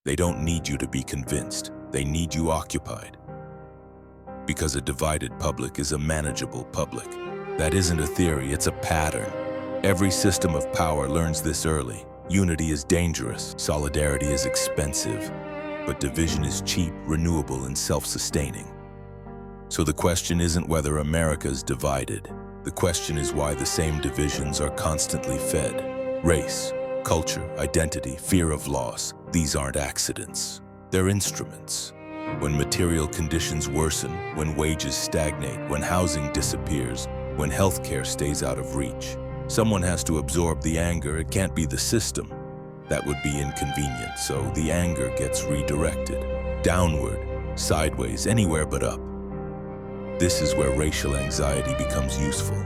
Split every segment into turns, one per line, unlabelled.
They don't need you to be convinced. They need you occupied. Because a divided public is a manageable public. That isn't a theory, it's a pattern. Every system of power learns this early. Unity is dangerous, solidarity is expensive, but division is cheap, renewable, and self-sustaining. So the question isn't whether America's divided. The question is why the same divisions are constantly fed. Race, culture, identity, fear of loss, these aren't accidents. They're instruments. When material conditions worsen, when wages stagnate, when housing disappears, when healthcare stays out of reach, someone has to absorb the anger. It can't be the system. That would be inconvenient, so the anger gets redirected. Downward, sideways, anywhere but up. This is where racial anxiety becomes useful.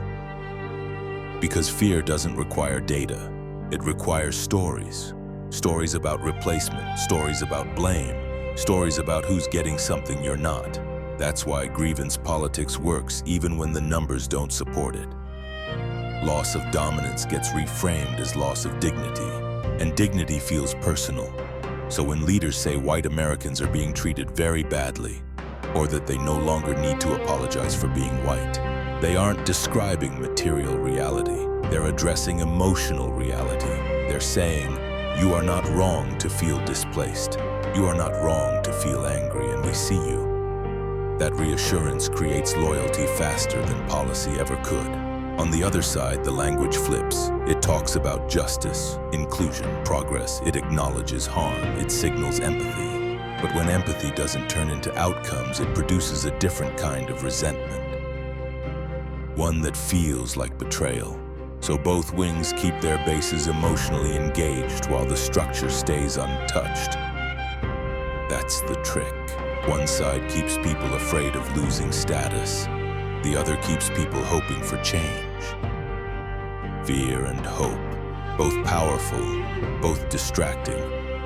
Because fear doesn't require data. It requires stories. Stories about replacement, stories about blame, stories about who's getting something you're not. That's why grievance politics works even when the numbers don't support it. Loss of dominance gets reframed as loss of dignity, and dignity feels personal. So when leaders say white Americans are being treated very badly, or that they no longer need to apologize for being white, they aren't describing material reality. They're addressing emotional reality. They're saying, you are not wrong to feel displaced. You are not wrong to feel angry, and we see you. That reassurance creates loyalty faster than policy ever could. On the other side, the language flips. It talks about justice, inclusion, progress. It acknowledges harm. It signals empathy. But when empathy doesn't turn into outcomes, it produces a different kind of resentment. One that feels like betrayal. So both wings keep their bases emotionally engaged while the structure stays untouched. That's the trick. One side keeps people afraid of losing status. The other keeps people hoping for change. Fear and hope, both powerful, both distracting,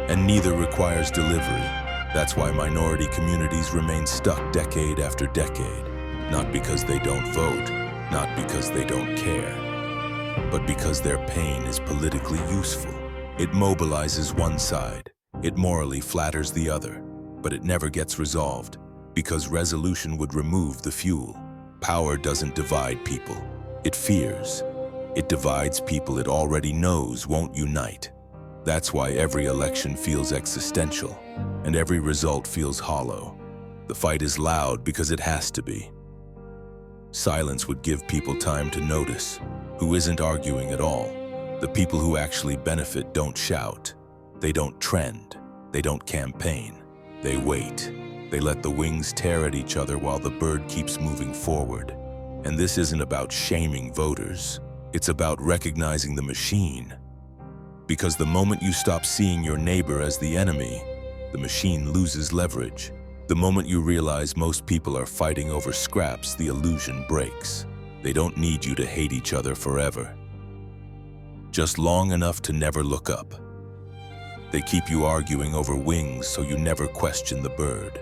and neither requires delivery. That's why minority communities remain stuck decade after decade. Not because they don't vote, not because they don't care, but because their pain is politically useful. It mobilizes one side. It morally flatters the other, but it never gets resolved because resolution would remove the fuel. Power doesn't divide people. It fears. It divides people it already knows won't unite. That's why every election feels existential, and every result feels hollow. The fight is loud because it has to be. Silence would give people time to notice who isn't arguing at all. The people who actually benefit don't shout. They don't trend. They don't campaign. They wait. They let the wings tear at each other while the bird keeps moving forward. And this isn't about shaming voters. It's about recognizing the machine. Because the moment you stop seeing your neighbor as the enemy, the machine loses leverage. The moment you realize most people are fighting over scraps, the illusion breaks. They don't need you to hate each other forever. Just long enough to never look up. They keep you arguing over wings so you never question the bird.